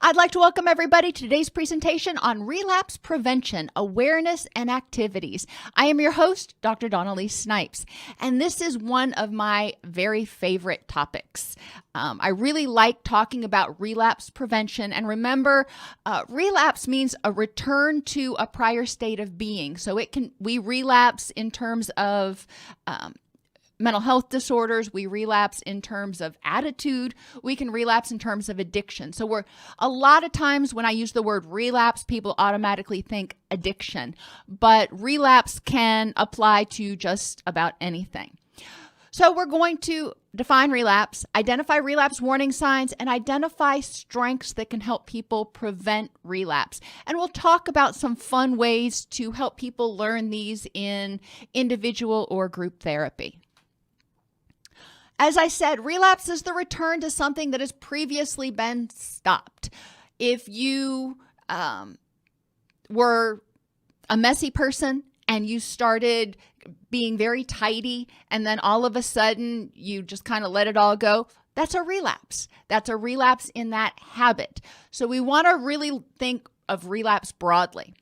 I'd like to welcome everybody to today's presentation on relapse prevention, awareness, and activities. I am your host, Dr. Elise Snipes, and this is one of my very favorite topics. I really like talking about relapse prevention, and remember, relapse means a return to a prior state of being. So we relapse in terms of mental health disorders, we relapse in terms of attitude, we can relapse in terms of addiction. So a lot of times when I use the word relapse, people automatically think addiction, but relapse can apply to just about anything. So we're going to define relapse, identify relapse warning signs, and identify strengths that can help people prevent relapse. And we'll talk about some fun ways to help people learn these in individual or group therapy. As I said, relapse is the return to something that has previously been stopped. If you were a messy person and you started being very tidy and then all of a sudden you just kind of let it all go, that's a relapse. That's a relapse in that habit. So we want to really think of relapse broadly.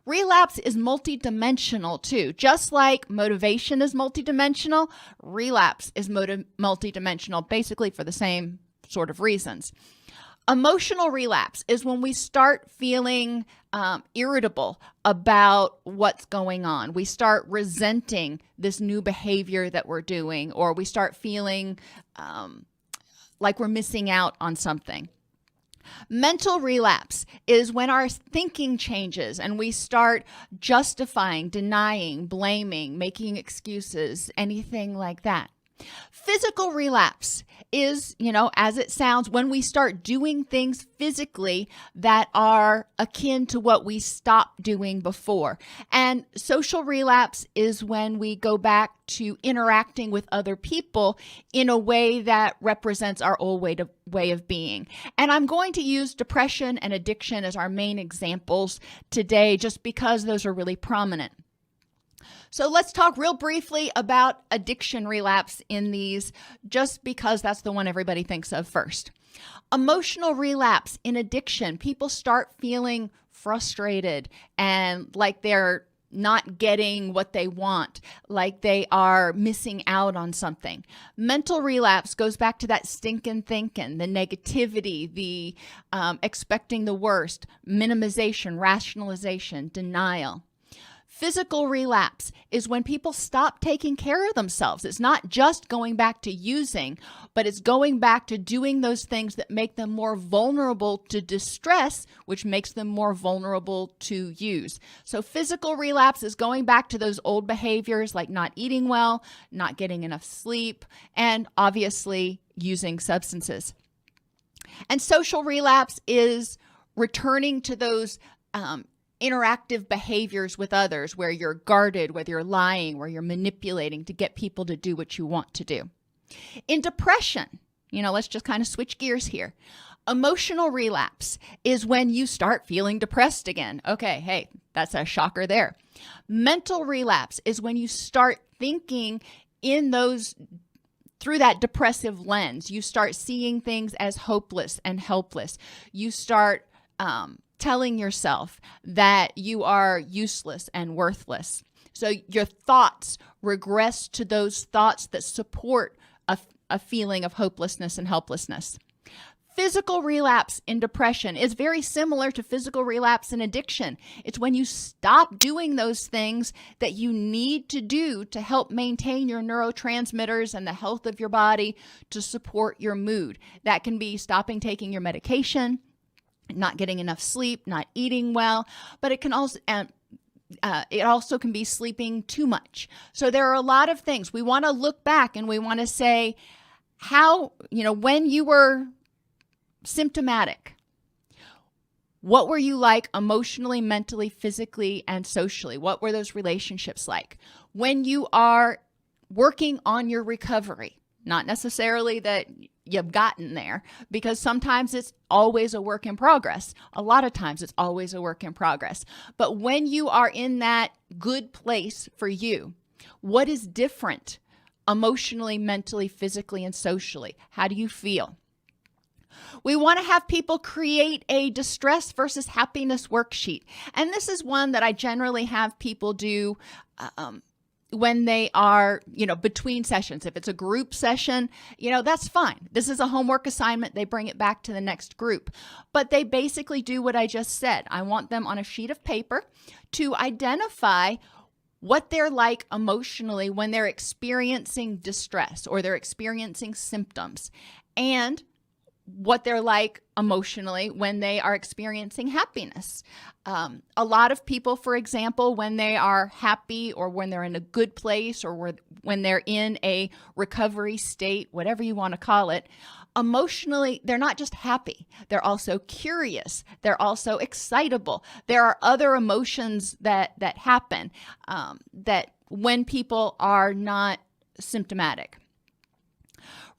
Relapse is multidimensional too. Just like motivation is multidimensional, relapse is multidimensional, basically for the same sort of reasons. Emotional relapse is when we start feeling irritable about what's going on. We start resenting this new behavior that we're doing, or we start feeling like we're missing out on something. Mental relapse is when our thinking changes and we start justifying, denying, blaming, making excuses, anything like that. Physical relapse is, as it sounds, when we start doing things physically that are akin to what we stopped doing before. And social relapse is when we go back to interacting with other people in a way that represents our old way of being. And I'm going to use depression and addiction as our main examples today, just because those are really prominent. So let's talk real briefly about addiction relapse in these, just because that's the one everybody thinks of first. Emotional relapse in addiction, people start feeling frustrated and like they're not getting what they want, like they are missing out on something. Mental relapse goes back to that stinking thinking, the negativity, the expecting the worst, minimization, rationalization, denial. Physical relapse is when people stop taking care of themselves. It's not just going back to using, but it's going back to doing those things that make them more vulnerable to distress, which makes them more vulnerable to use. So physical relapse is going back to those old behaviors like not eating well, not getting enough sleep, and obviously using substances. And social relapse is returning to those interactive behaviors with others where you're guarded, whether you're lying, where you're manipulating to get people to do what you want to do. In depression, let's just kind of switch gears here. Emotional relapse is when you start feeling depressed again. Okay, hey, that's a shocker there. Mental relapse is when you start thinking through that depressive lens. You start seeing things as hopeless and helpless. You start telling yourself that you are useless and worthless. So your thoughts regress to those thoughts that support a feeling of hopelessness and helplessness. Physical relapse in depression is very similar to physical relapse in addiction. It's when you stop doing those things that you need to do to help maintain your neurotransmitters and the health of your body to support your mood. That can be stopping taking your medication, not getting enough sleep, not eating well, but it also can be sleeping too much. So there are a lot of things. We want to look back and we want to say how, when you were symptomatic, what were you like emotionally, mentally, physically, and socially? What were those relationships like? When you are working on your recovery, not necessarily that you've gotten there, because sometimes it's always a work in progress. A lot of times it's always a work in progress. But when you are in that good place for you, what is different emotionally, mentally, physically, and socially? How do you feel? We want to have people create a distress versus happiness worksheet. And this is one that I generally have people do when they are, between sessions. If it's a group session, that's fine. This is a homework assignment. They bring it back to the next group. But they basically do what I just said. I want them on a sheet of paper to identify what they're like emotionally when they're experiencing distress or they're experiencing symptoms, and what they're like emotionally when they are experiencing happiness. A lot of people, for example, when they are happy or when they're in a good place or when they're in a recovery state, whatever you want to call it, emotionally, they're not just happy. They're also curious. They're also excitable. There are other emotions that happen that when people are not symptomatic.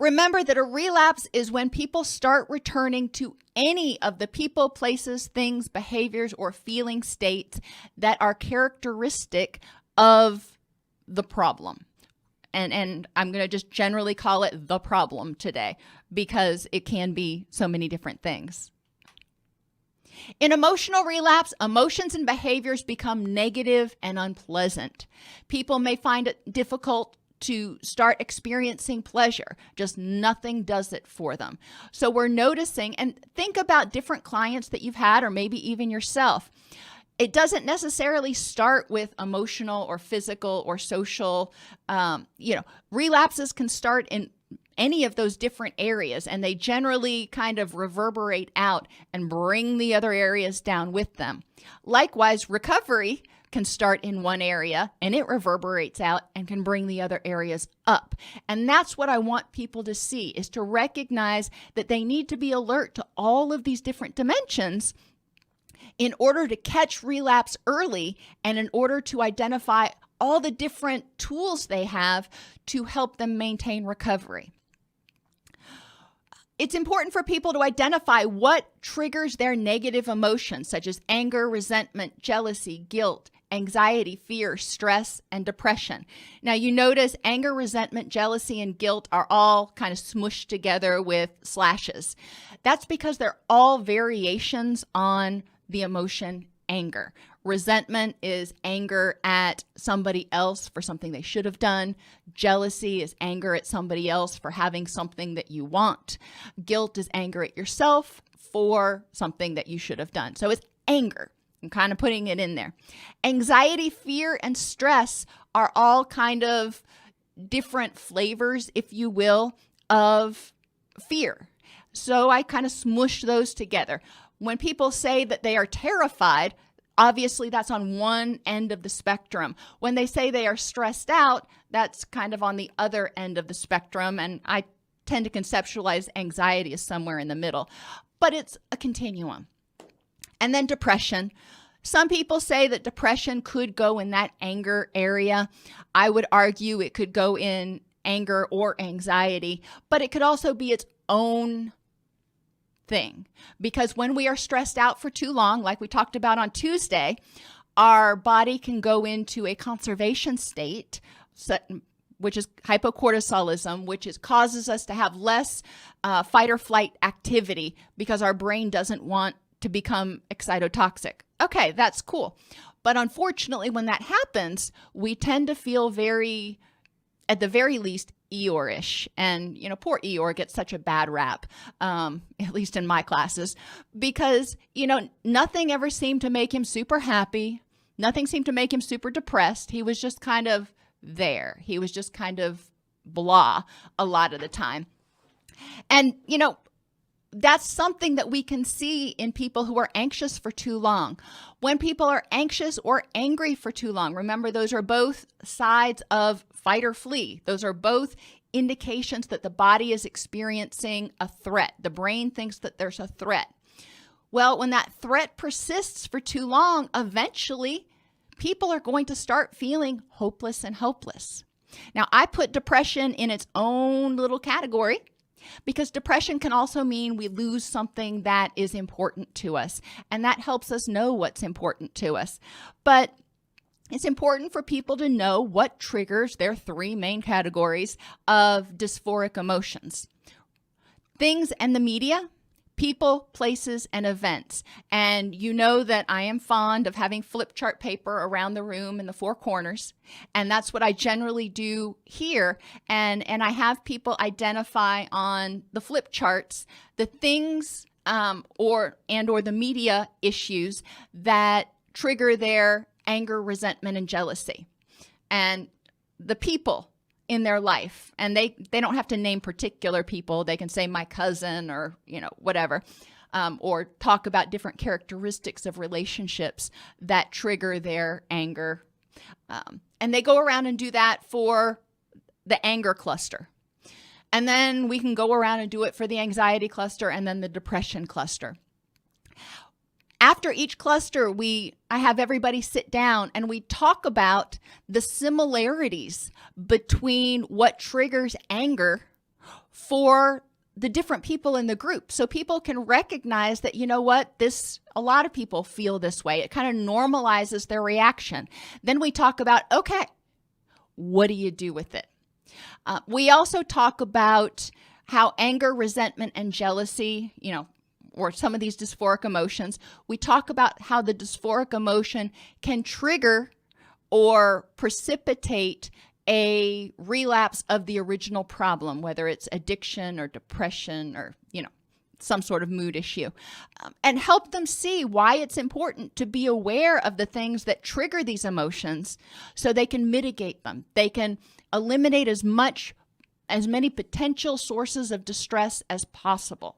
Remember that a relapse is when people start returning to any of the people, places, things, behaviors, or feeling states that are characteristic of the problem. And I'm going to just generally call it the problem today because it can be so many different things. In emotional relapse, emotions and behaviors become negative and unpleasant. People may find it difficult to start experiencing pleasure. Just nothing does it for them. So we're noticing, and think about different clients that you've had, or maybe even yourself. It doesn't necessarily start with emotional or physical or social. Relapses can start in any of those different areas, and they generally kind of reverberate out and bring the other areas down with them. Likewise, recovery can start in one area and it reverberates out and can bring the other areas up. And that's what I want people to see, is to recognize that they need to be alert to all of these different dimensions in order to catch relapse early and in order to identify all the different tools they have to help them maintain recovery. It's important for people to identify what triggers their negative emotions, such as anger, resentment, jealousy, guilt, anxiety, fear, stress, and depression. Now, you notice anger, resentment, jealousy, and guilt are all kind of smushed together with slashes. That's because they're all variations on the emotion anger. Resentment is anger at somebody else for something they should have done. Jealousy is anger at somebody else for having something that you want. Guilt is anger at yourself for something that you should have done. So it's anger. I'm kind of putting it in there. Anxiety, fear, and stress are all kind of different flavors, if you will, of fear. So I kind of smush those together. When people say that they are terrified, obviously that's on one end of the spectrum. When they say they are stressed out, that's kind of on the other end of the spectrum. And I tend to conceptualize anxiety as somewhere in the middle, but it's a continuum. And then depression. Some people say that depression could go in that anger area. I would argue it could go in anger or anxiety, but it could also be its own thing. Because when we are stressed out for too long, like we talked about on Tuesday, our body can go into a conservation state, which is hypocortisolism, which causes us to have less fight or flight activity because our brain doesn't want to become excitotoxic. Okay, that's cool. But unfortunately, when that happens, we tend to feel at the very least, Eeyore-ish. And, poor Eeyore gets such a bad rap, at least in my classes, because, nothing ever seemed to make him super happy. Nothing seemed to make him super depressed. He was just kind of there. He was just kind of blah a lot of the time. And, that's something that we can see in people who are anxious for too long. When people are anxious or angry for too long, remember those are both sides of fight or flee. Those are both indications that the body is experiencing a threat. The brain thinks that there's a threat. Well, when that threat persists for too long, eventually people are going to start feeling hopeless and hopeless. Now, I put depression in its own little category, because depression can also mean we lose something that is important to us, and that helps us know what's important to us. But it's important for people to know what triggers their three main categories of dysphoric emotions. Things and the media people, places, and events. And you know that I am fond of having flip chart paper around the room in the four corners. And that's what I generally do here. And I have people identify on the flip charts the things or the media issues that trigger their anger, resentment, and jealousy. And the people in their life, and they don't have to name particular people. They can say my cousin or, whatever, or talk about different characteristics of relationships that trigger their anger. And they go around and do that for the anger cluster. And then we can go around and do it for the anxiety cluster and then the depression cluster. After each cluster, I have everybody sit down and we talk about the similarities between what triggers anger for the different people in the group. So people can recognize that, a lot of people feel this way. It kind of normalizes their reaction. Then we talk about, okay, what do you do with it? We also talk about how anger, resentment, and jealousy, or some of these dysphoric emotions, we talk about how the dysphoric emotion can trigger or precipitate a relapse of the original problem, whether it's addiction or depression or, some sort of mood issue, and help them see why it's important to be aware of the things that trigger these emotions so they can mitigate them. They can eliminate as many potential sources of distress as possible.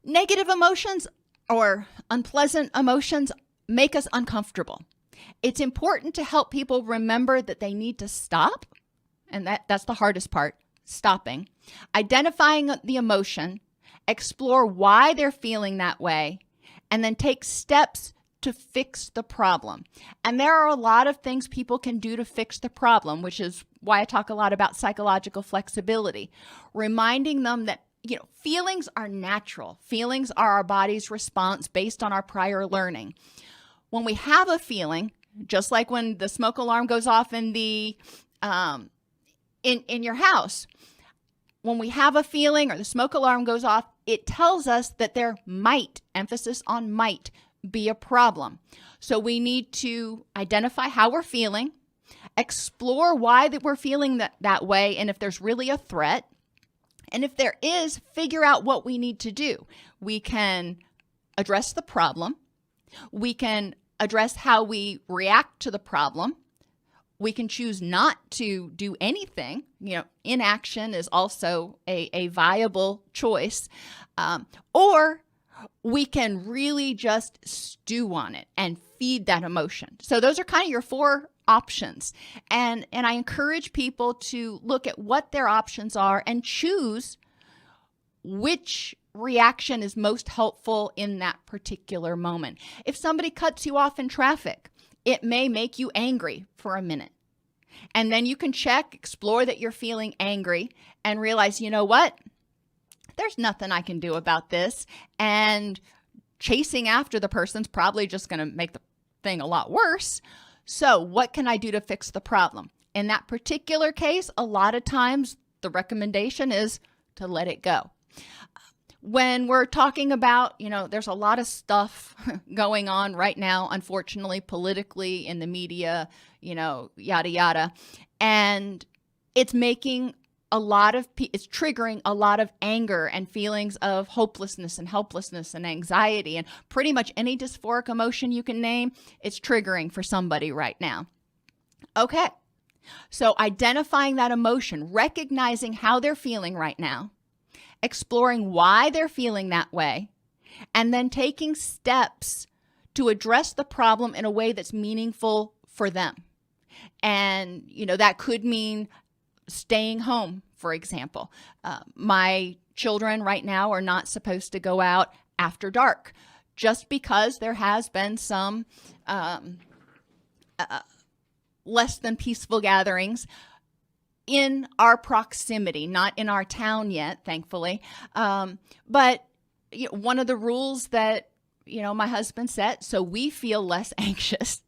Negative emotions or unpleasant emotions make us uncomfortable. It's important to help people remember that they need to stop, and that's the hardest part, stopping, identifying the emotion, explore why they're feeling that way, and then take steps to fix the problem. And there are a lot of things people can do to fix the problem, which is why I talk a lot about psychological flexibility, reminding them that feelings are natural. Feelings are our body's response based on our prior learning. When we have a feeling, just like when the smoke alarm goes off in the in your house, when we have a feeling or the smoke alarm goes off, it tells us that there might, emphasis on might, be a problem. So we need to identify how we're feeling, explore why that we're feeling that way, and if there's really a threat. And if there is, figure out what we need to do. We can address the problem. We can address how we react to the problem. We can choose not to do anything. Inaction is also a viable choice. Or we can really just stew on it and feed that emotion. So those are kind of your four options. And I encourage people to look at what their options are and choose which reaction is most helpful in that particular moment. If somebody cuts you off in traffic, it may make you angry for a minute. And then you can explore that you're feeling angry and realize, what? There's nothing I can do about this. And chasing after the person's probably just going to make the thing a lot worse. So what can I do to fix the problem? In that particular case, a lot of times the recommendation is to let it go. When we're talking about, there's a lot of stuff going on right now, unfortunately, politically, in the media, yada, yada. And it's making it's triggering a lot of anger and feelings of hopelessness and helplessness and anxiety, and pretty much any dysphoric emotion you can name, it's triggering for somebody right now. Okay, so identifying that emotion, recognizing how they're feeling right now, exploring why they're feeling that way, and then taking steps to address the problem in a way that's meaningful for them. And, that could mean staying home, for example. My children right now are not supposed to go out after dark just because there has been some less than peaceful gatherings in our proximity, not in our town yet, thankfully. But one of the rules that, my husband set so we feel less anxious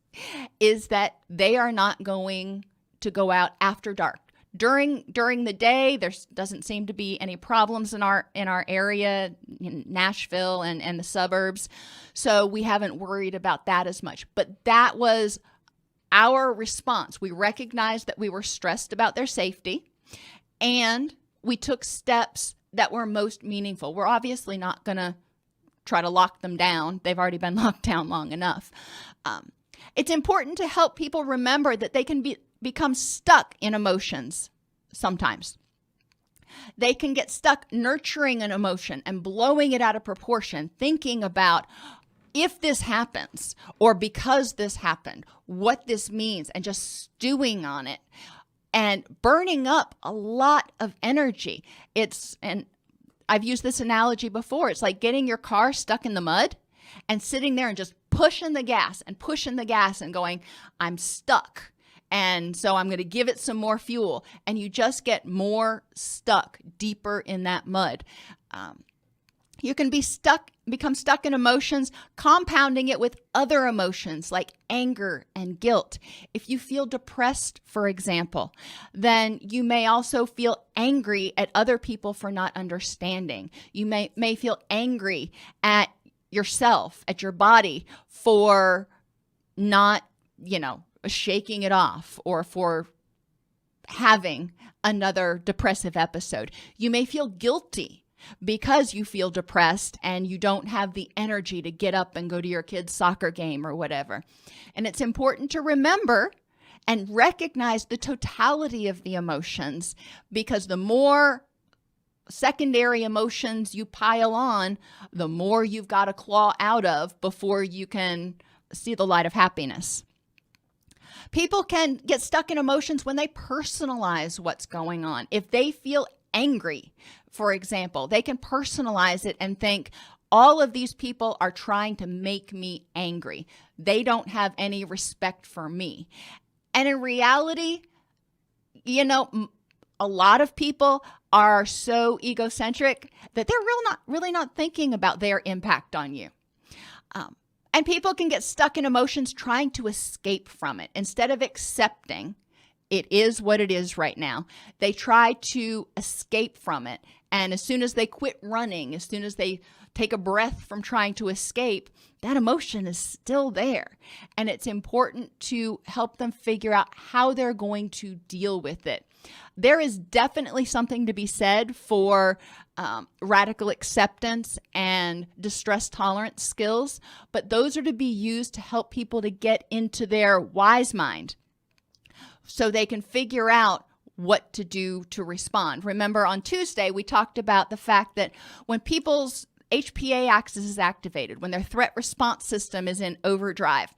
is that they are not going to go out after dark. During the day, there doesn't seem to be any problems in our area, in Nashville and the suburbs. So we haven't worried about that as much. But that was our response. We recognized that we were stressed about their safety, and we took steps that were most meaningful. We're obviously not going to try to lock them down. They've already been locked down long enough. It's important to help people remember that they can become stuck in emotions sometimes. They can get stuck nurturing an emotion and blowing it out of proportion, thinking about, if this happens, or because this happened, what this means, and just stewing on it and burning up a lot of energy. And I've used this analogy before. It's like getting your car stuck in the mud and sitting there and just pushing the gas and going, I'm stuck. And so I'm going to give it some more fuel. And you just get more stuck deeper in that mud. You can become stuck in emotions, compounding it with other emotions like anger and guilt. If you feel depressed, for example, then you may also feel angry at other people for not understanding. You may feel angry at yourself, at your body, for not, shaking it off, or for having another depressive episode. You may feel guilty because you feel depressed and you don't have the energy to get up and go to your kid's soccer game or whatever. And it's important to remember and recognize the totality of the emotions, because the more secondary emotions you pile on, the more you've got to claw out of before you can see the light of happiness. People can get stuck in emotions when they personalize what's going on. If they feel angry, for example, they can personalize it and think, all of these people are trying to make me angry. They don't have any respect for me. And in reality, a lot of people are so egocentric that they're really not thinking about their impact on you. And people can get stuck in emotions trying to escape from it. Instead of accepting it is what it is right now, they try to escape from it. And as soon as they quit running, as soon as they take a breath from trying to escape, that emotion is still there. And it's important to help them figure out how they're going to deal with it. There is definitely something to be said for radical acceptance and distress tolerance skills, but those are to be used to help people to get into their wise mind so they can figure out what to do to respond. Remember, on Tuesday, we talked about the fact that when people's HPA axis is activated, when their threat response system is in overdrive,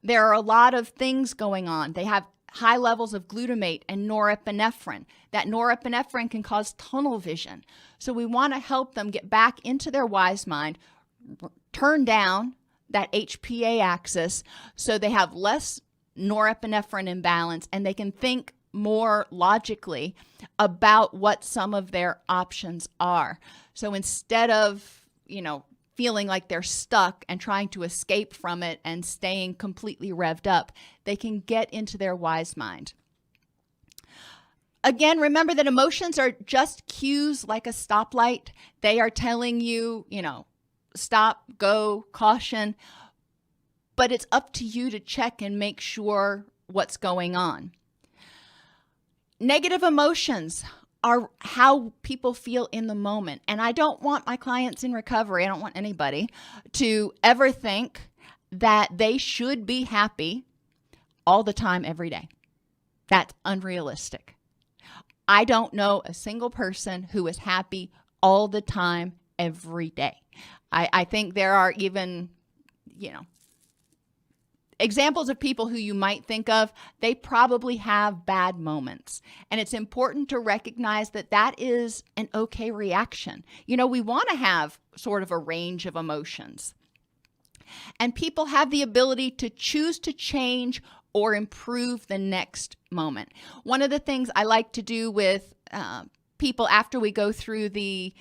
there are a lot of things going on. They have high levels of glutamate and norepinephrine. That norepinephrine can cause tunnel vision. So we want to help them get back into their wise mind, turn down that HPA axis so they have less norepinephrine imbalance and they can think more logically about what some of their options are. So instead of, feeling like they're stuck and trying to escape from it and staying completely revved up, they can get into their wise mind. Again, remember that emotions are just cues like a stoplight. They are telling you, stop, go, caution, but it's up to you to check and make sure what's going on. Negative emotions are how people feel in the moment. And I don't want my clients in recovery, I don't want anybody to ever think that they should be happy all the time, every day. That's unrealistic. I don't know a single person who is happy all the time, every day. I think there are even, examples of people who you might think of, they probably have bad moments. And it's important to recognize that that is an okay reaction. We want to have sort of a range of emotions. And people have the ability to choose to change or improve the next moment. One of the things I like to do with people after we go through the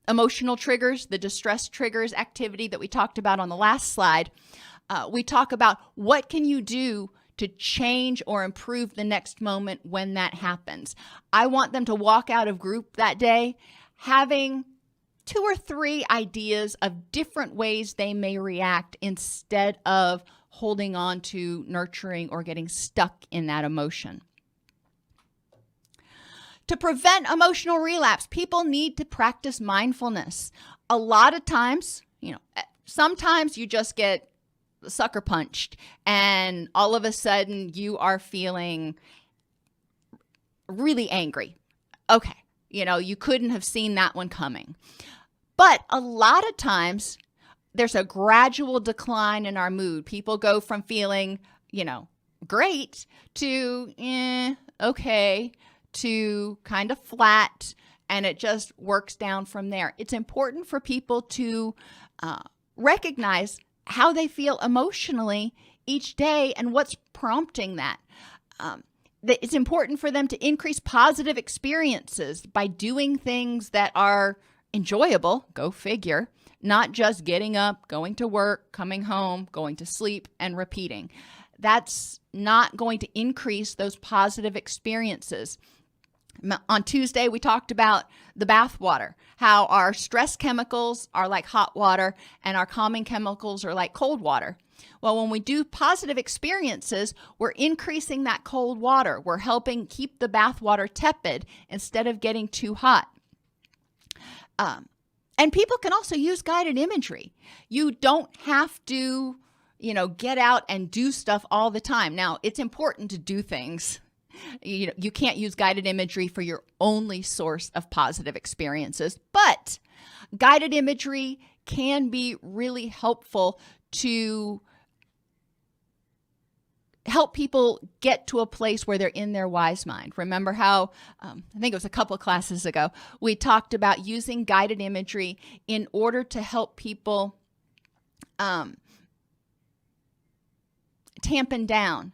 emotional triggers, the distress triggers activity that we talked about on the last slide, we talk about what can you do to change or improve the next moment when that happens. I want them to walk out of group that day having 2 or 3 ideas of different ways they may react instead of holding on to nurturing or getting stuck in that emotion. To prevent emotional relapse, people need to practice mindfulness. A lot of times, sometimes you just get sucker punched and all of a sudden you are feeling really angry. Okay, you couldn't have seen that one coming. But a lot of times there's a gradual decline in our mood. People go from feeling, great to okay to kind of flat, and it just works down from there. It's important for people to recognize how they feel emotionally each day and what's prompting that. It's important for them to increase positive experiences by doing things that are enjoyable, go figure, not just getting up, going to work, coming home, going to sleep, and repeating. That's not going to increase those positive experiences. On Tuesday, we talked about the bath water, how our stress chemicals are like hot water and our calming chemicals are like cold water. Well, when we do positive experiences, we're increasing that cold water. We're helping keep the bath water tepid instead of getting too hot. And people can also use guided imagery. You don't have to, get out and do stuff all the time. Now, it's important to do things. You can't use guided imagery for your only source of positive experiences, but guided imagery can be really helpful to help people get to a place where they're in their wise mind. Remember how, I think it was a couple of classes ago, we talked about using guided imagery in order to help people tampen down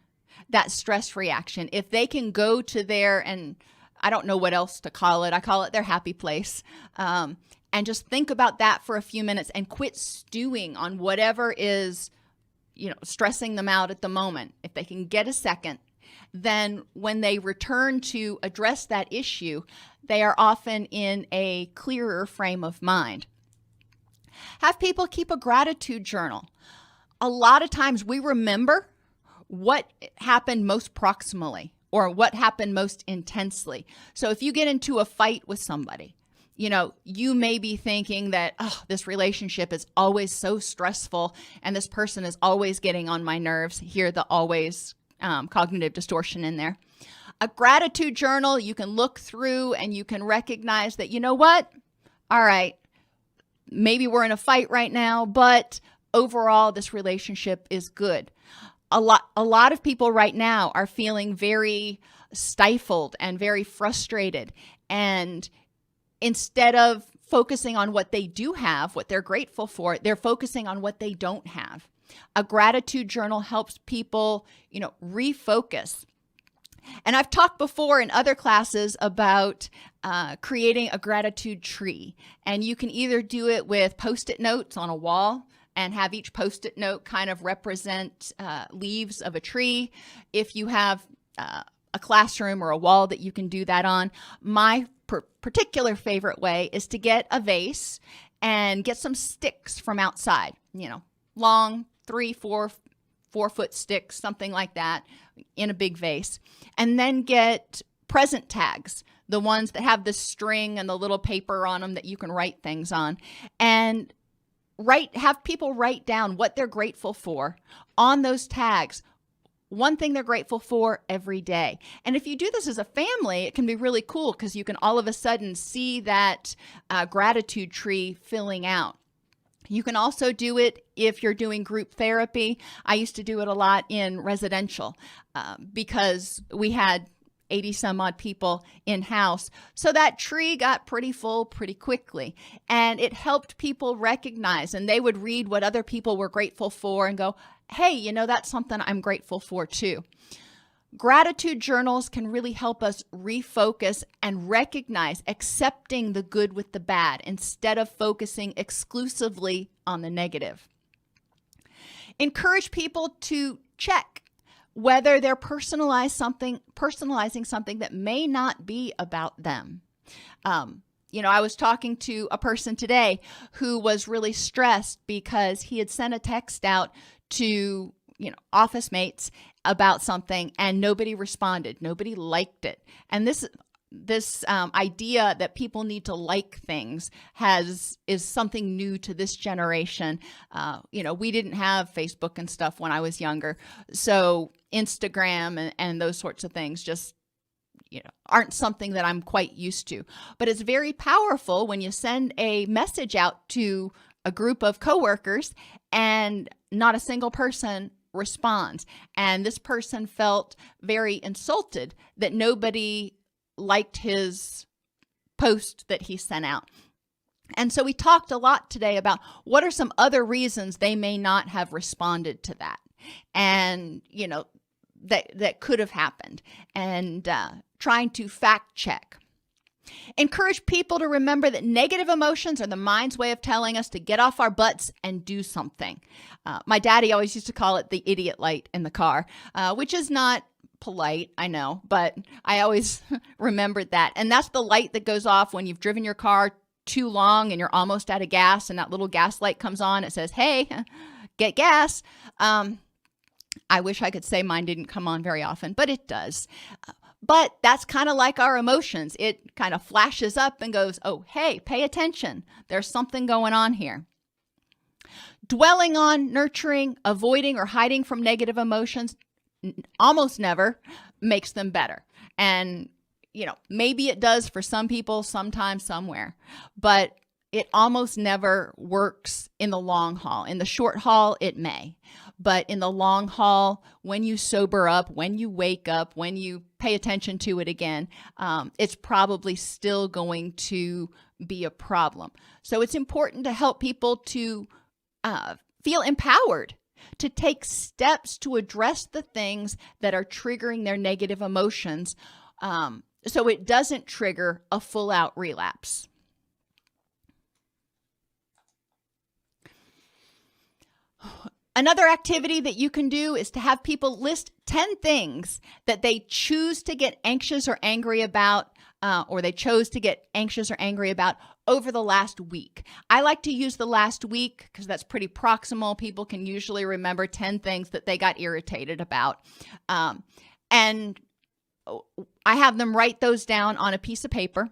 that stress reaction. If they can go to their, and I don't know what else to call it, I call it their happy place, and just think about that for a few minutes and quit stewing on whatever is stressing them out at the moment. If they can get a second, then when they return to address that issue, they are often in a clearer frame of mind. Have people keep a gratitude journal. A lot of times we remember what happened most proximally or what happened most intensely. So if you get into a fight with somebody, you may be thinking that, this relationship is always so stressful and this person is always getting on my nerves. Hear the always cognitive distortion in there. A gratitude journal, you can look through and you can recognize that, what? All right, maybe we're in a fight right now, but overall this relationship is good. A lot of people right now are feeling very stifled and very frustrated, and instead of focusing on what they do have, what they're grateful for, they're focusing on what they don't have. A gratitude journal helps people, refocus. And I've talked before in other classes about creating a gratitude tree. And you can either do it with Post-it notes on a wall and have each Post-it note kind of represent leaves of a tree. If you have a classroom or a wall that you can do that on, my particular favorite way is to get a vase and get some sticks from outside, long 3-4 foot sticks, something like that, in a big vase, and then get present tags, the ones that have the string and the little paper on them that you can write things on, and have people write down what they're grateful for on those tags. One thing they're grateful for every day. And if you do this as a family, it can be really cool because you can all of a sudden see that gratitude tree filling out. You can also do it if you're doing group therapy. I used to do it a lot in residential because we had 80 some odd people in-house. So that tree got pretty full pretty quickly. And it helped people recognize, and they would read what other people were grateful for and go, hey, that's something I'm grateful for too. Gratitude journals can really help us refocus and recognize accepting the good with the bad instead of focusing exclusively on the negative. Encourage people to check whether they're personalizing something that may not be about them. I was talking to a person today who was really stressed because he had sent a text out to, office mates about something and nobody responded. Nobody liked it. And this idea that people need to like things is something new to this generation. We didn't have Facebook and stuff when I was younger. So Instagram and those sorts of things just aren't something that I'm quite used to. But it's very powerful when you send a message out to a group of coworkers and not a single person responds. And this person felt very insulted that nobody liked his post that he sent out. And so we talked a lot today about what are some other reasons they may not have responded to that. And, that could have happened, and trying to fact check. Encourage people to remember that negative emotions are the mind's way of telling us to get off our butts and do something. My daddy always used to call it the idiot light in the car, which is not polite, I know, but I always remembered that. And that's the light that goes off when you've driven your car too long and you're almost out of gas and that little gas light comes on. It says, hey, get gas. I wish I could say mine didn't come on very often, but it does. But that's kind of like our emotions. It kind of flashes up and goes, oh, hey, pay attention. There's something going on here. Dwelling on, nurturing, avoiding, or hiding from negative emotions almost never makes them better. And, maybe it does for some people, sometime, somewhere. But it almost never works in the long haul. In the short haul, it may. But in the long haul, when you sober up, when you wake up, when you pay attention to it again, it's probably still going to be a problem. So it's important to help people to feel empowered, to take steps to address the things that are triggering their negative emotions, so it doesn't trigger a full-out relapse. Another activity that you can do is to have people list 10 things that they choose to get anxious or angry about, or they chose to get anxious or angry about over the last week. I like to use the last week because that's pretty proximal. People can usually remember 10 things that they got irritated about. And I have them write those down on a piece of paper.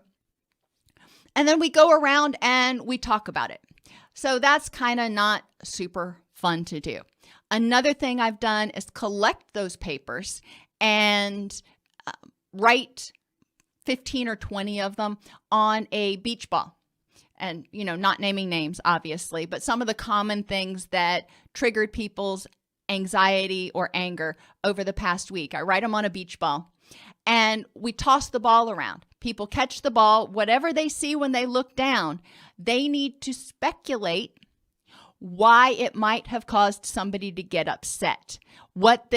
And then we go around and we talk about it. So that's kind of not super fun to do. Another thing I've done is collect those papers and write 15 or 20 of them on a beach ball. And, not naming names, obviously, but some of the common things that triggered people's anxiety or anger over the past week. I write them on a beach ball and we toss the ball around. People catch the ball. Whatever they see when they look down, they need to speculate why it might have caused somebody to get upset, what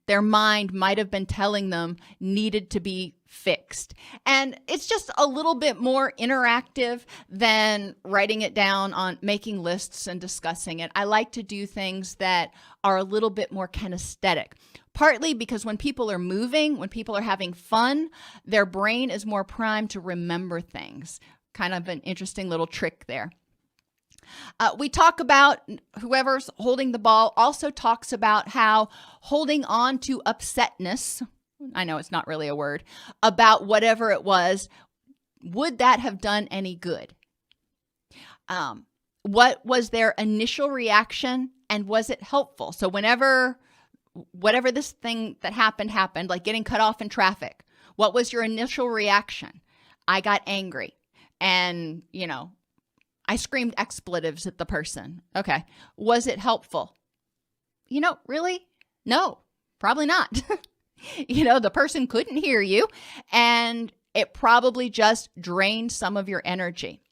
their mind might have been telling them needed to be fixed. And it's just a little bit more interactive than writing it down on making lists and discussing it. I like to do things that are a little bit more kinesthetic, partly because when people are moving, when people are having fun, their brain is more primed to remember things. Kind of an interesting little trick there. We talk about whoever's holding the ball also talks about how holding on to upsetness, I know it's not really a word, about whatever it was, would that have done any good? What was their initial reaction and was it helpful? So whatever this thing that happened, like getting cut off in traffic, what was your initial reaction? I got angry and, I screamed expletives at the person. Okay. Was it helpful? Really? No, probably not. The person couldn't hear you and it probably just drained some of your energy.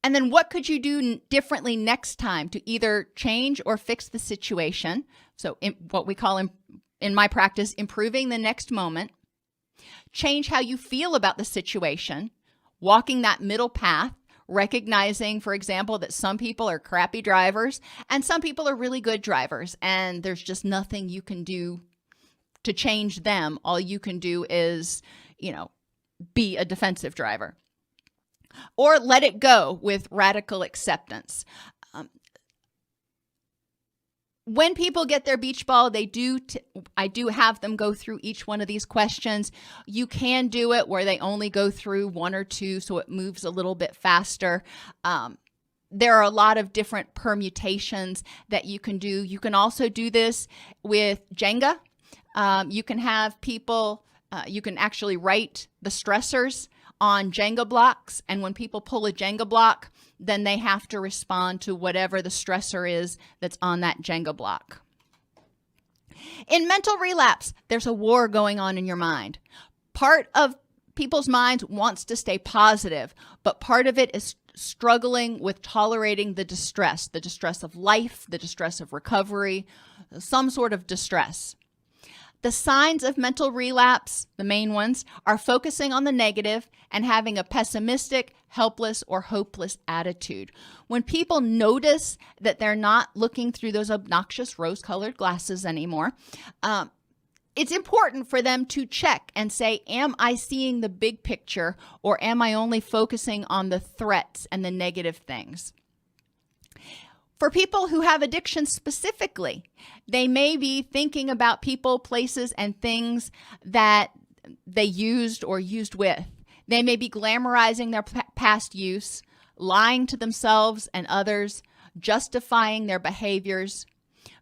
And then what could you do differently next time to either change or fix the situation? So what we call in my practice, improving the next moment. Change how you feel about the situation, walking that middle path, recognizing, for example, that some people are crappy drivers and some people are really good drivers, and there's just nothing you can do to change them. All you can do is, be a defensive driver. Or let it go with radical acceptance. When people get their beach ball, I do have them go through each one of these questions. You can do it where they only go through one or two, so it moves a little bit faster. There are a lot of different permutations that you can do. You can also do this with Jenga. You can have people, you can actually write the stressors on Jenga blocks, and when people pull a Jenga block, then they have to respond to whatever the stressor is that's on that Jenga block. In mental relapse, there's a war going on in your mind. Part of people's minds wants to stay positive, but part of it is struggling with tolerating the distress of life, the distress of recovery, some sort of distress. The signs of mental relapse, the main ones, are focusing on the negative and having a pessimistic, helpless, or hopeless attitude. When people notice that they're not looking through those obnoxious rose-colored glasses anymore, it's important for them to check and say, am I seeing the big picture, or am I only focusing on the threats and the negative things? For people who have addiction specifically, they may be thinking about people, places, and things that they used or used with. They may be glamorizing their past use, lying to themselves and others, justifying their behaviors,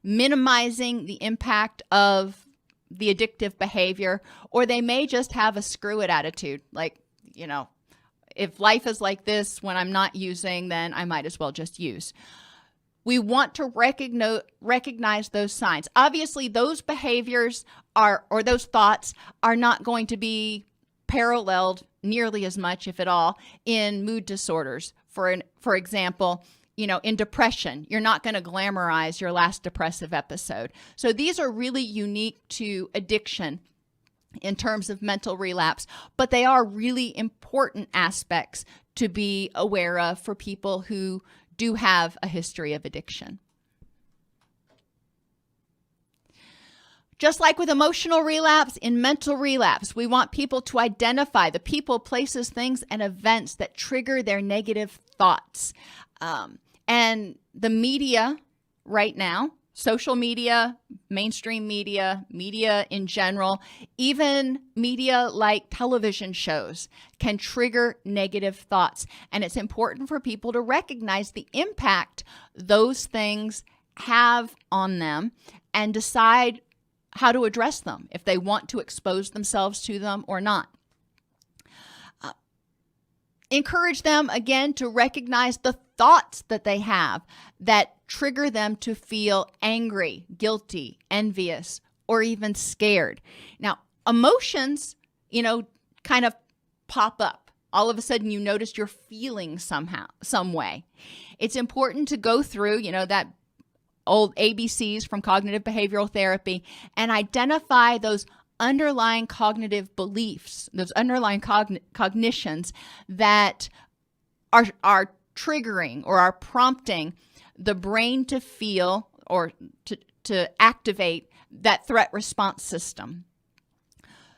minimizing the impact of the addictive behavior, or they may just have a screw it attitude. Like, if life is like this when I'm not using, then I might as well just use. We want to recognize those signs. Obviously, those behaviors or those thoughts are not going to be paralleled nearly as much, if at all, in mood disorders. For example, in depression, you're not going to glamorize your last depressive episode. So these are really unique to addiction in terms of mental relapse, but they are really important aspects to be aware of for people who do have a history of addiction. Just like with emotional relapse, in mental relapse, we want people to identify the people, places, things, and events that trigger their negative thoughts. And the media right now, social media, mainstream media, media in general, even media like television shows can trigger negative thoughts. And it's important for people to recognize the impact those things have on them and decide how to address them, if they want to expose themselves to them or not. Encourage them, again, to recognize the thoughts that they have that trigger them to feel angry, guilty, envious, or even scared. Now, emotions, kind of pop up. All of a sudden, you notice you're feeling somehow, some way. It's important to go through, that old ABCs from cognitive behavioral therapy and identify those underlying cognitive beliefs, those underlying cognitions that are triggering or are prompting the brain to feel or to activate that threat response system.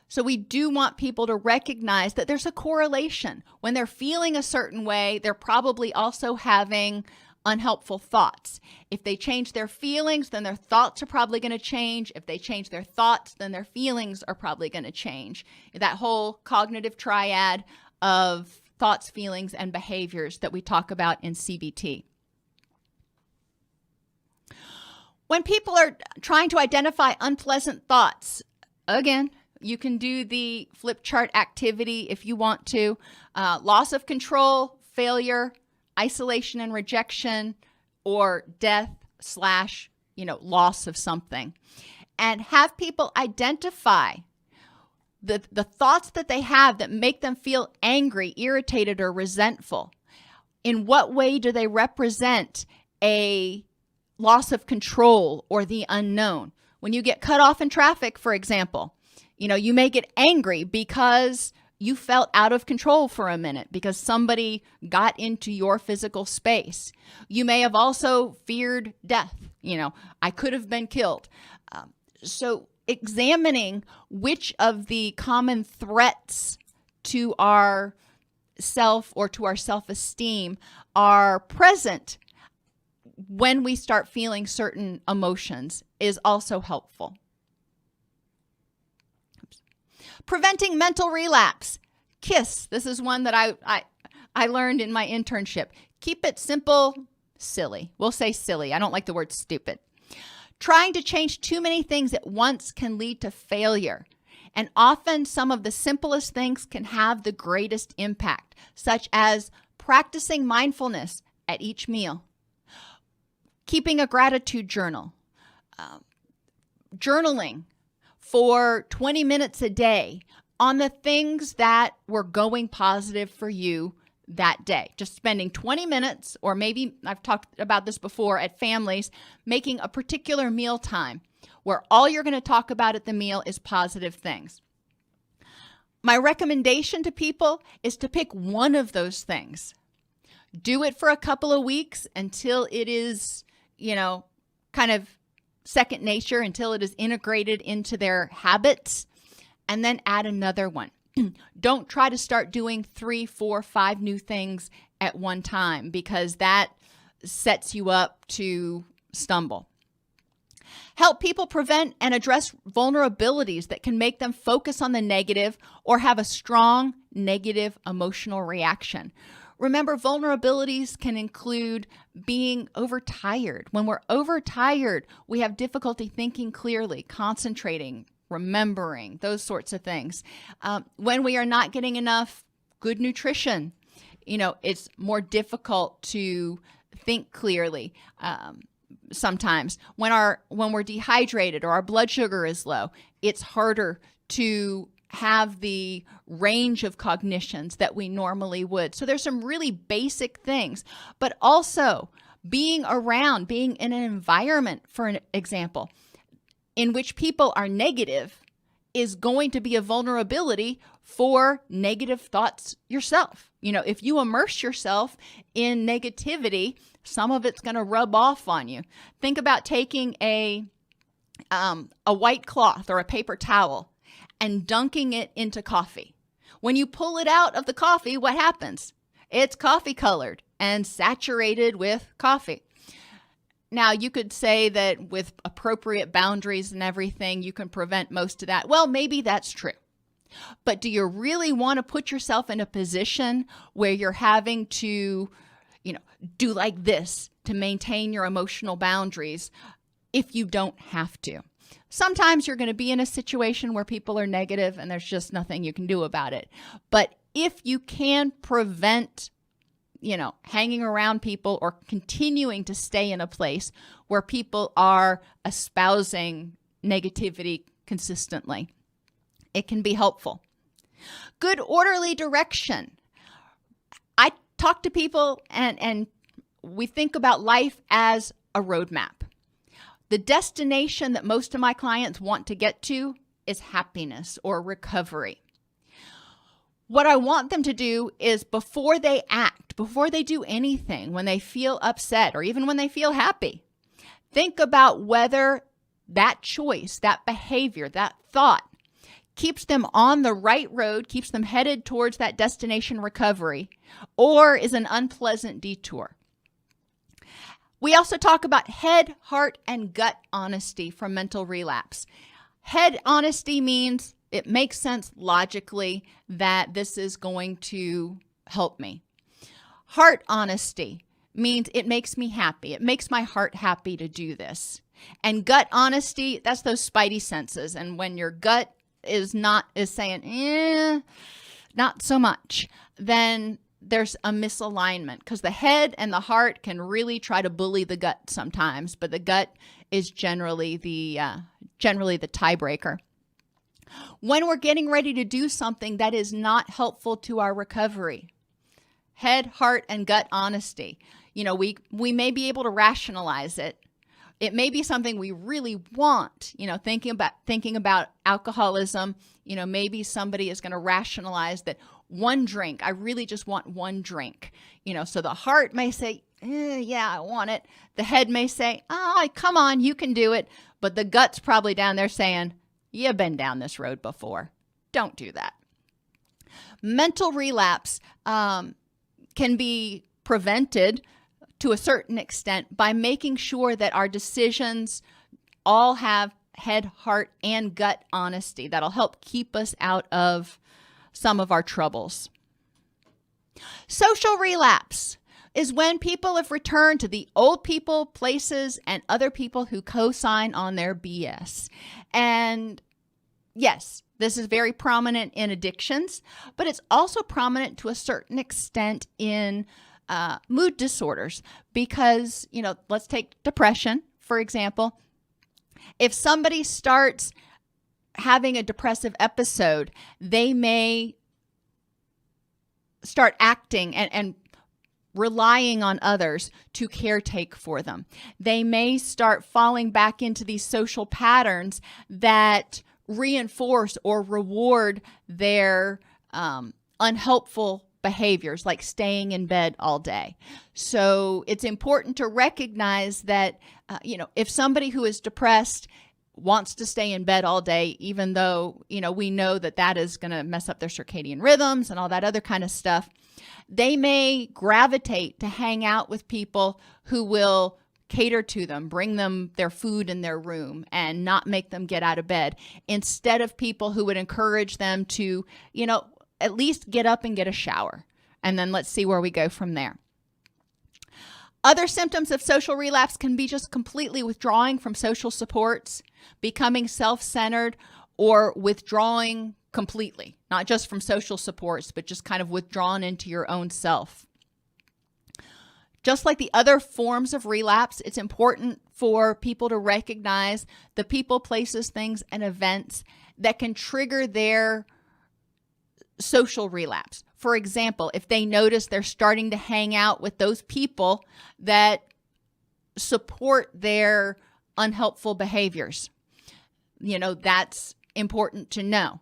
So we do want people to recognize that there's a correlation. When they're feeling a certain way, they're probably also having unhelpful thoughts. If they change their feelings, then their thoughts are probably going to change. If they change their thoughts, then their feelings are probably going to change. That whole cognitive triad of thoughts, feelings, and behaviors that we talk about in CBT. When people are trying to identify unpleasant thoughts, again, you can do the flip chart activity if you want to. Loss of control, failure, isolation and rejection, or death / loss of something. And have people identify the thoughts that they have that make them feel angry, irritated, or resentful. In what way do they represent a loss of control or the unknown? When you get cut off in traffic, for example, you may get angry because You felt out of control for a minute because somebody got into your physical space. You may have also feared death. I could have been killed. So examining which of the common threats to our self or to our self-esteem are present when we start feeling certain emotions is also helpful. Preventing mental relapse. KISS. This is one that I learned in my internship. Keep it simple, silly. We'll say silly. I don't like the word stupid. Trying to change too many things at once can lead to failure. And often some of the simplest things can have the greatest impact, such as practicing mindfulness at each meal, keeping a gratitude journal, journaling for 20 minutes a day on the things that were going positive for you that day. Just spending 20 minutes, or maybe I've talked about this before at families, making a particular meal time where all you're going to talk about at the meal is positive things. My recommendation to people is to pick one of those things. Do it for a couple of weeks until it is, kind of second nature, until it is integrated into their habits, and then add another one. Don't try to start doing 3, 4, 5 new things at one time, because that sets you up to stumble. Help people prevent and address vulnerabilities that can make them focus on the negative or have a strong negative emotional reaction. Remember, vulnerabilities can include being overtired. When we're overtired, we have difficulty thinking clearly, concentrating, remembering, those sorts of things. When we are not getting enough good nutrition, it's more difficult to think clearly. Sometimes when we're dehydrated or our blood sugar is low, it's harder to have the range of cognitions that we normally would. So there's some really basic things, but also being in an environment, for an example, in which people are negative is going to be a vulnerability for negative thoughts yourself. If you immerse yourself in negativity, some of it's going to rub off on you. Think about taking a white cloth or a paper towel and dunking it into coffee. When you pull it out of the coffee, what happens? It's coffee colored and saturated with coffee. Now, you could say that with appropriate boundaries and everything, you can prevent most of that. Well, maybe that's true. But do you really want to put yourself in a position where you're having to, do like this to maintain your emotional boundaries if you don't have to? Sometimes you're going to be in a situation where people are negative and there's just nothing you can do about it. But if you can prevent hanging around people or continuing to stay in a place where people are espousing negativity consistently, it can be helpful. Good orderly direction. I talk to people and we think about life as a roadmap. The destination that most of my clients want to get to is happiness or recovery. What I want them to do is before they act, before they do anything, when they feel upset or even when they feel happy, think about whether that choice, that behavior, that thought keeps them on the right road, keeps them headed towards that destination recovery, or is an unpleasant detour. We also talk about head, heart, and gut honesty for mental relapse. Head honesty means it makes sense logically that this is going to help me. Heart honesty means it makes me happy. It makes my heart happy to do this. And gut honesty, that's those spidey senses. And when your gut is saying, not so much, then there's a misalignment, because the head and the heart can really try to bully the gut sometimes, but the gut is generally the tiebreaker. When we're getting ready to do something that is not helpful to our recovery, head, heart, and gut honesty. We may be able to rationalize it. It may be something we really want, thinking about alcoholism, maybe somebody is going to rationalize that one drink, I really just want one drink, so the heart may say, yeah, I want it. The head may say, oh, come on, you can do it. But the gut's probably down there saying, you've been down this road before. Don't do that. Mental relapse can be prevented to a certain extent by making sure that our decisions all have head, heart, and gut honesty. That'll help keep us out of some of our troubles. Social relapse is when people have returned to the old people, places, and other people who co-sign on their BS. And yes, this is very prominent in addictions, but it's also prominent to a certain extent in mood disorders because, let's take depression, for example. If somebody starts having a depressive episode, they may start acting and relying on others to caretake for them. They may start falling back into these social patterns that reinforce or reward their unhelpful behaviors, like staying in bed all day. So it's important to recognize that, if somebody who is depressed wants to stay in bed all day, even though, we know that that is going to mess up their circadian rhythms and all that other kind of stuff, they may gravitate to hang out with people who will cater to them, bring them their food in their room, and not make them get out of bed, instead of people who would encourage them to, at least get up and get a shower. And then let's see where we go from there. Other symptoms of social relapse can be just completely withdrawing from social supports, becoming self-centered, or withdrawing completely, not just from social supports, but just kind of withdrawn into your own self. Just like the other forms of relapse, it's important for people to recognize the people, places, things, and events that can trigger their social relapse. For example, if they notice they're starting to hang out with those people that support their unhelpful behaviors, that's important to know.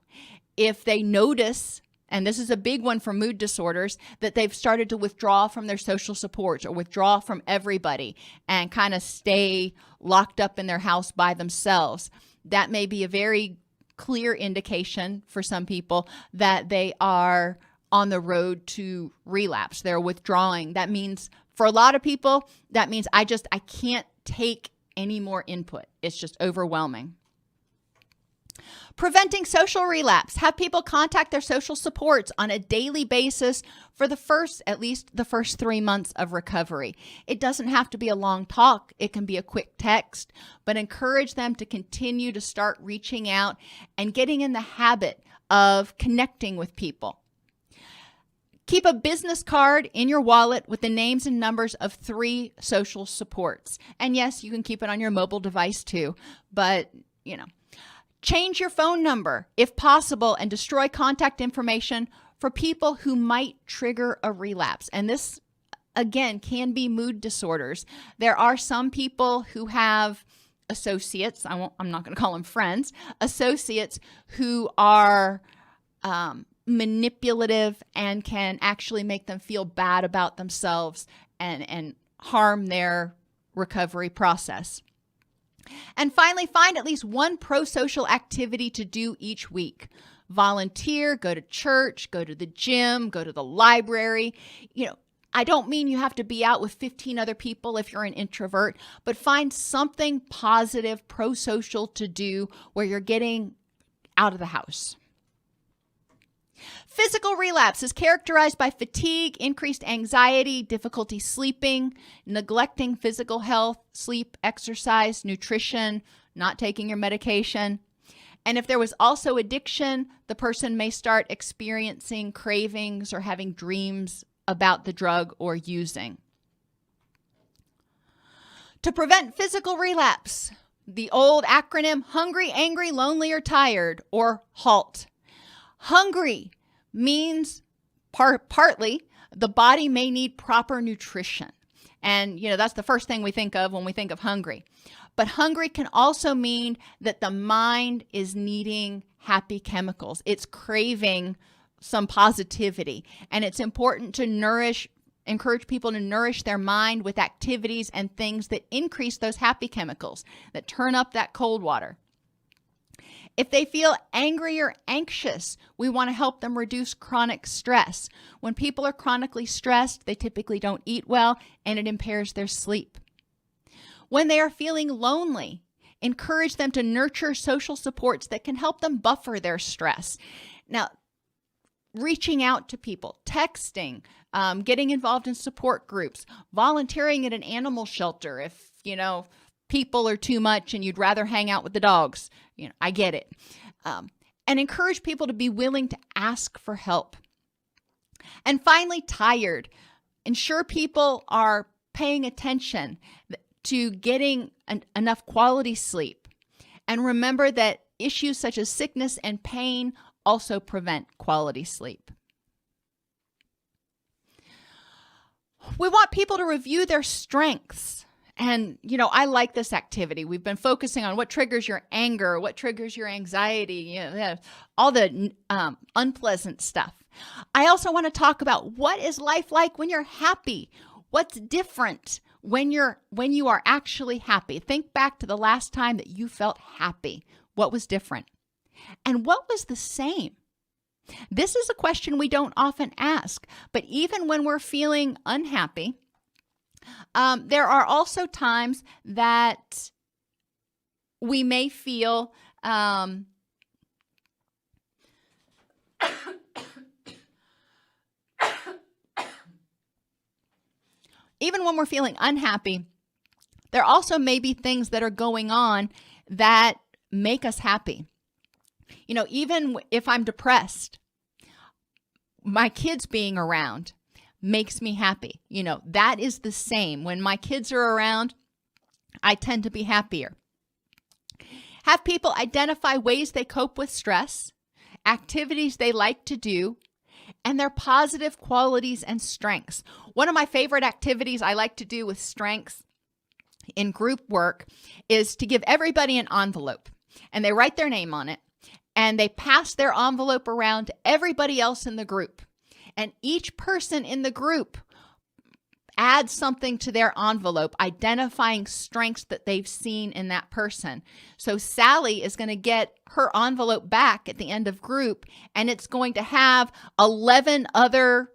If they notice, and this is a big one for mood disorders, that they've started to withdraw from their social supports or withdraw from everybody and kind of stay locked up in their house by themselves, that may be a very clear indication for some people that they are on the road to relapse. They're withdrawing. That means, for a lot of people, that means I can't take any more input. It's just overwhelming. Preventing social relapse. Have people contact their social supports on a daily basis for at least the first 3 months of recovery. It doesn't have to be a long talk. It can be a quick text, but encourage them to continue to start reaching out and getting in the habit of connecting with people. Keep a business card in your wallet with the names and numbers of 3 social supports. And yes, you can keep it on your mobile device too, but change your phone number if possible and destroy contact information for people who might trigger a relapse. And this, again, can be mood disorders. There are some people who have associates, I'm not going to call them friends, associates who are manipulative and can actually make them feel bad about themselves and harm their recovery process. And finally, find at least one pro-social activity to do each week. Volunteer, go to church, go to the gym, go to the library. I don't mean you have to be out with 15 other people if you're an introvert, but find something positive, pro-social to do where you're getting out of the house. Physical relapse is characterized by fatigue, increased anxiety, difficulty sleeping, neglecting physical health, sleep, exercise, nutrition, not taking your medication. And if there was also addiction, the person may start experiencing cravings or having dreams about the drug or using. To prevent physical relapse, the old acronym hungry, angry, lonely, or tired, or HALT. Hungry means partly the body may need proper nutrition. And, that's the first thing we think of when we think of hungry. But hungry can also mean that the mind is needing happy chemicals. It's craving some positivity. And it's important to encourage people to nourish their mind with activities and things that increase those happy chemicals, that turn up that cold water. If they feel angry or anxious, we want to help them reduce chronic stress. When people are chronically stressed, they typically don't eat well, and it impairs their sleep. When they are feeling lonely, encourage them to nurture social supports that can help them buffer their stress. Now, reaching out to people, texting, getting involved in support groups, volunteering at an animal shelter if, people are too much and you'd rather hang out with the dogs. I get it. And encourage people to be willing to ask for help. And finally, tired. Ensure people are paying attention to getting enough quality sleep. And remember that issues such as sickness and pain also prevent quality sleep. We want people to review their strengths. And, I like this activity. We've been focusing on what triggers your anger, what triggers your anxiety, all the unpleasant stuff. I also want to talk about what is life like when you're happy? What's different when you are actually happy? Think back to the last time that you felt happy. What was different? And what was the same? This is a question we don't often ask, but even when we're feeling unhappy, there are also times that we may feel even when we're feeling unhappy, there also may be things that are going on that make us happy. Even if I'm depressed, my kids being around makes me happy. That is the same. When my kids are around, I tend to be happier. Have people identify ways they cope with stress, activities they like to do, and their positive qualities and strengths. One of my favorite activities I like to do with strengths in group work is to give everybody an envelope, and they write their name on it, and they pass their envelope around to everybody else in the group. And each person in the group adds something to their envelope, identifying strengths that they've seen in that person. So Sally is going to get her envelope back at the end of group, and it's going to have 11 other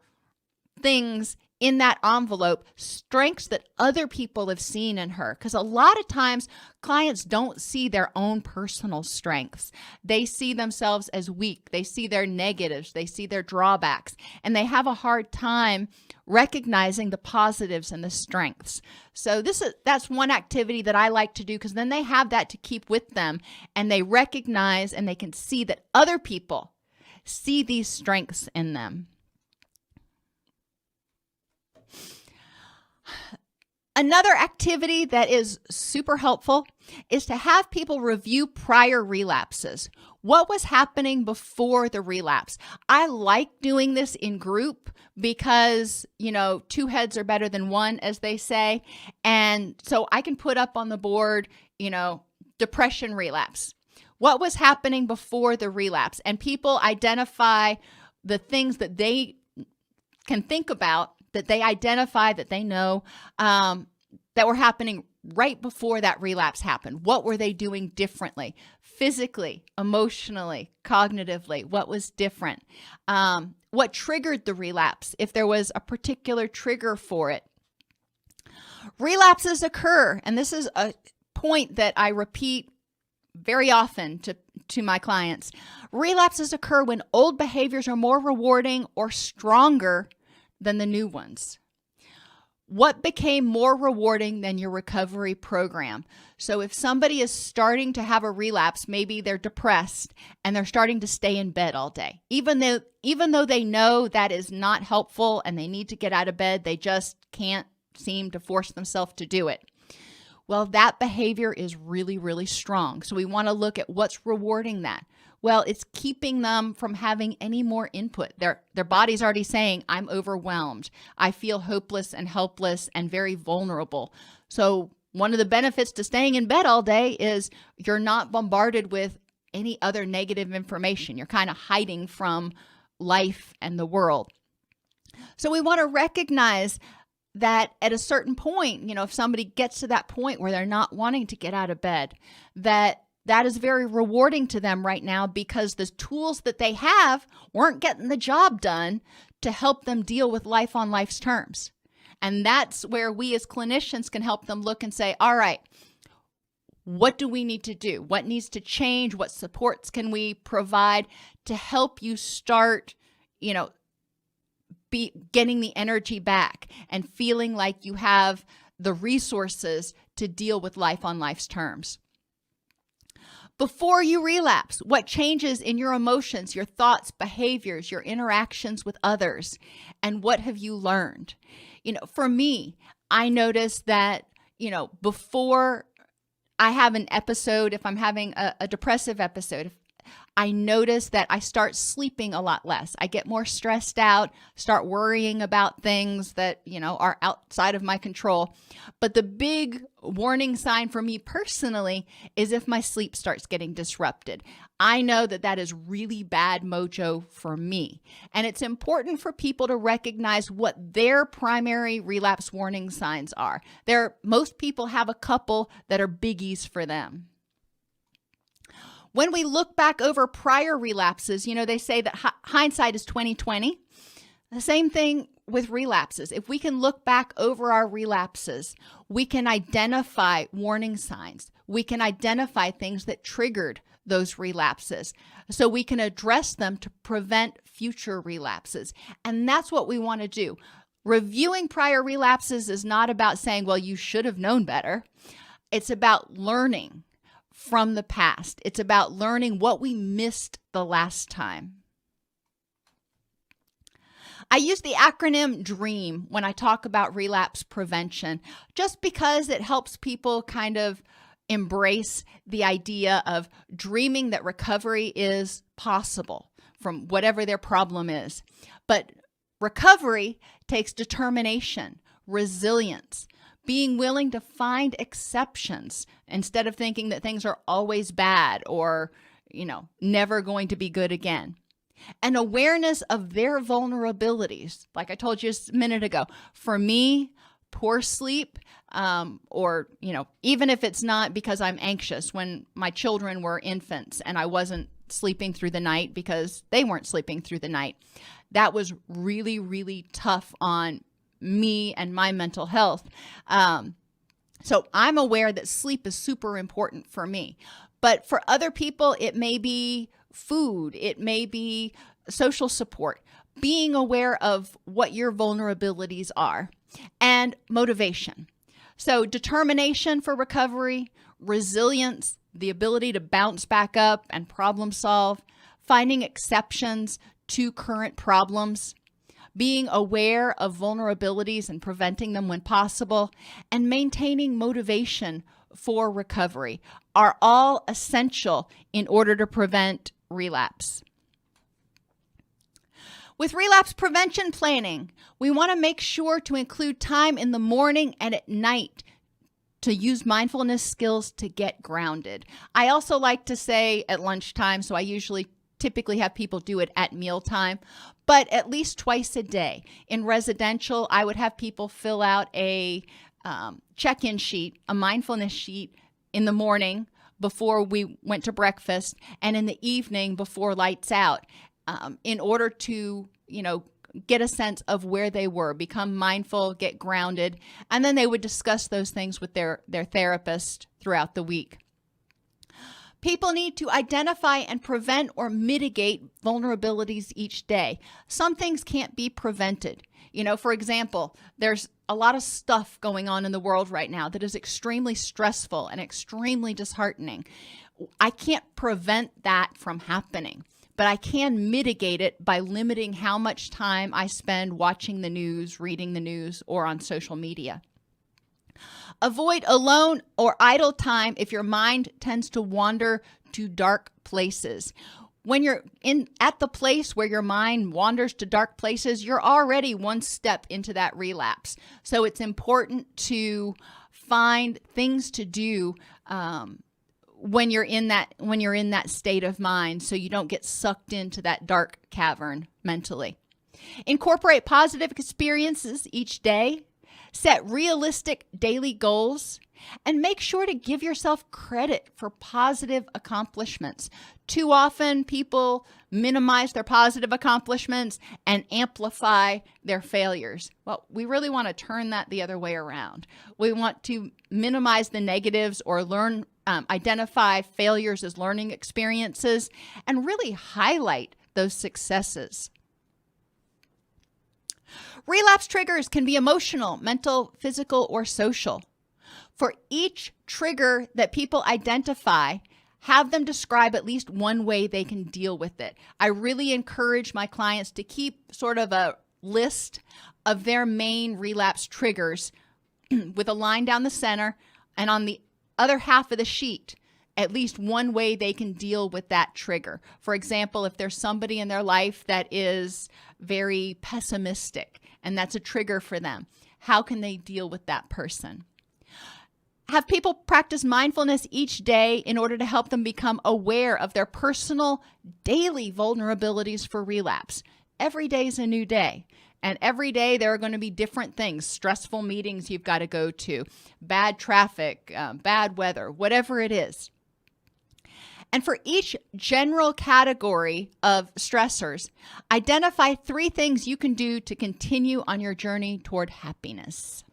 things in that envelope, strengths that other people have seen in her. Because a lot of times clients don't see their own personal strengths. They see themselves as weak. They see their negatives. They see their drawbacks. And they have a hard time recognizing the positives and the strengths. So that's one activity that I like to do, because then they have that to keep with them, and they recognize and they can see that other people see these strengths in them. Another activity that is super helpful is to have people review prior relapses. What was happening before the relapse? I like doing this in group because, two heads are better than one, as they say. And so I can put up on the board, depression relapse. What was happening before the relapse? And people identify the things that they can think about, that they identify, that they know that were happening right before that relapse happened. What were they doing differently? Physically, emotionally, cognitively, what was different? What triggered the relapse, if there was a particular trigger for it? Relapses occur, and this is a point that I repeat very often to my clients. Relapses occur when old behaviors are more rewarding or stronger than the new ones. What became more rewarding than your recovery program? So if somebody is starting to have a relapse, maybe they're depressed and they're starting to stay in bed all day, even though they know that is not helpful and they need to get out of bed, they just can't seem to force themselves to do it. Well, that behavior is really, really strong. So we want to look at what's rewarding that. Well, it's keeping them from having any more input. Their body's already saying, I'm overwhelmed. I feel hopeless and helpless and very vulnerable. So one of the benefits to staying in bed all day is you're not bombarded with any other negative information. You're kind of hiding from life and the world. So we want to recognize that at a certain point, if somebody gets to that point where they're not wanting to get out of bed, that is very rewarding to them right now, because the tools that they have weren't getting the job done to help them deal with life on life's terms. And that's where we as clinicians can help them look and say, all right, what do we need to do? What needs to change? What supports can we provide to help you start, getting the energy back and feeling like you have the resources to deal with life on life's terms? Before you relapse, what changes in your emotions, your thoughts, behaviors, your interactions with others, and what have you learned? For me, I noticed that, before I have an episode, if I'm having a depressive episode, I notice that I start sleeping a lot less. I get more stressed out, start worrying about things that, are outside of my control. But the big warning sign for me personally is if my sleep starts getting disrupted. I know that is really bad mojo for me. And it's important for people to recognize what their primary relapse warning signs are. Most people have a couple that are biggies for them. When we look back over prior relapses, they say that hindsight is 20/20. The same thing with relapses. If we can look back over our relapses, we can identify warning signs. We can identify things that triggered those relapses, so we can address them to prevent future relapses. And that's what we want to do. Reviewing prior relapses is not about saying, well, you should have known better. It's about learning from the past. It's about learning what we missed the last time. I use the acronym DREAM when I talk about relapse prevention, just because it helps people kind of embrace the idea of dreaming that recovery is possible from whatever their problem is. But recovery takes determination, resilience, being willing to find exceptions instead of thinking that things are always bad or, never going to be good again. An awareness of their vulnerabilities. Like I told you a minute ago, for me, poor sleep, or, even if it's not because I'm anxious, when my children were infants and I wasn't sleeping through the night because they weren't sleeping through the night, that was really, really tough on me and my mental health. So I'm aware that sleep is super important for me. But for other people, it may be food, it may be social support, being aware of what your vulnerabilities are, and motivation. So determination for recovery, resilience, the ability to bounce back up and problem solve, finding exceptions to current problems, being aware of vulnerabilities and preventing them when possible, and maintaining motivation for recovery are all essential in order to prevent relapse. With relapse prevention planning, we want to make sure to include time in the morning and at night to use mindfulness skills to get grounded. I also like to say at lunchtime, so I typically have people do it at mealtime, but at least twice a day. In residential, I would have people fill out a check-in sheet, a mindfulness sheet in the morning before we went to breakfast and in the evening before lights out, in order to, get a sense of where they were, become mindful, get grounded, and then they would discuss those things with their therapist throughout the week. People need to identify and prevent or mitigate vulnerabilities each day. Some things can't be prevented. For example, there's a lot of stuff going on in the world right now that is extremely stressful and extremely disheartening. I can't prevent that from happening, but I can mitigate it by limiting how much time I spend watching the news, reading the news, or on social media. Avoid alone or idle time if your mind tends to wander to dark places. when you're at the place where your mind wanders to dark places, you're already one step into that relapse. So it's important to find things to do when you're in that state of mind, so you don't get sucked into that dark cavern mentally. Incorporate positive experiences each day. Set realistic daily goals, and make sure to give yourself credit for positive accomplishments. Too often, people minimize their positive accomplishments and amplify their failures. Well, we really want to turn that the other way around. We want to minimize the negatives or identify failures as learning experiences and really highlight those successes. Relapse triggers can be emotional, mental, physical, or social. For each trigger that people identify, have them describe at least one way they can deal with it. I really encourage my clients to keep sort of a list of their main relapse triggers with a line down the center, and on the other half of the sheet, at least one way they can deal with that trigger. For example, if there's somebody in their life that is very pessimistic and that's a trigger for them, how can they deal with that person? Have people practice mindfulness each day in order to help them become aware of their personal daily vulnerabilities for relapse. Every day is a new day. And every day there are going to be different things, stressful meetings you've got to go to, bad traffic, bad weather, whatever it is. And for each general category of stressors, identify 3 things you can do to continue on your journey toward happiness.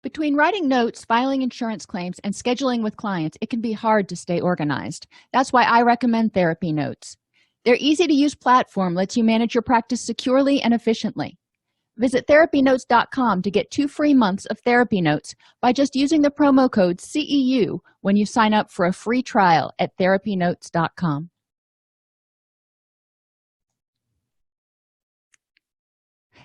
Between writing notes, filing insurance claims, and scheduling with clients, it can be hard to stay organized. That's why I recommend Therapy Notes. Their easy-to-use platform lets you manage your practice securely and efficiently. Visit therapynotes.com to get 2 free months of Therapy Notes by just using the promo code CEU when you sign up for a free trial at therapynotes.com.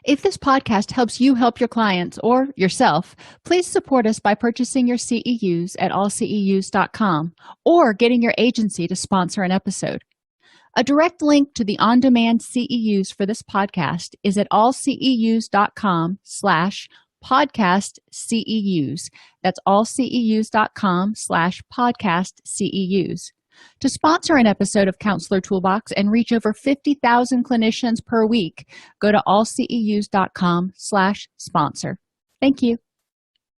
If this podcast helps you help your clients or yourself, please support us by purchasing your CEUs at allceus.com or getting your agency to sponsor an episode. A direct link to the on-demand CEUs for this podcast is at allceus.com/podcastceus. That's allceus.com/podcastceus. To sponsor an episode of Counselor Toolbox and reach over 50,000 clinicians per week, go to allceus.com/sponsor. Thank you.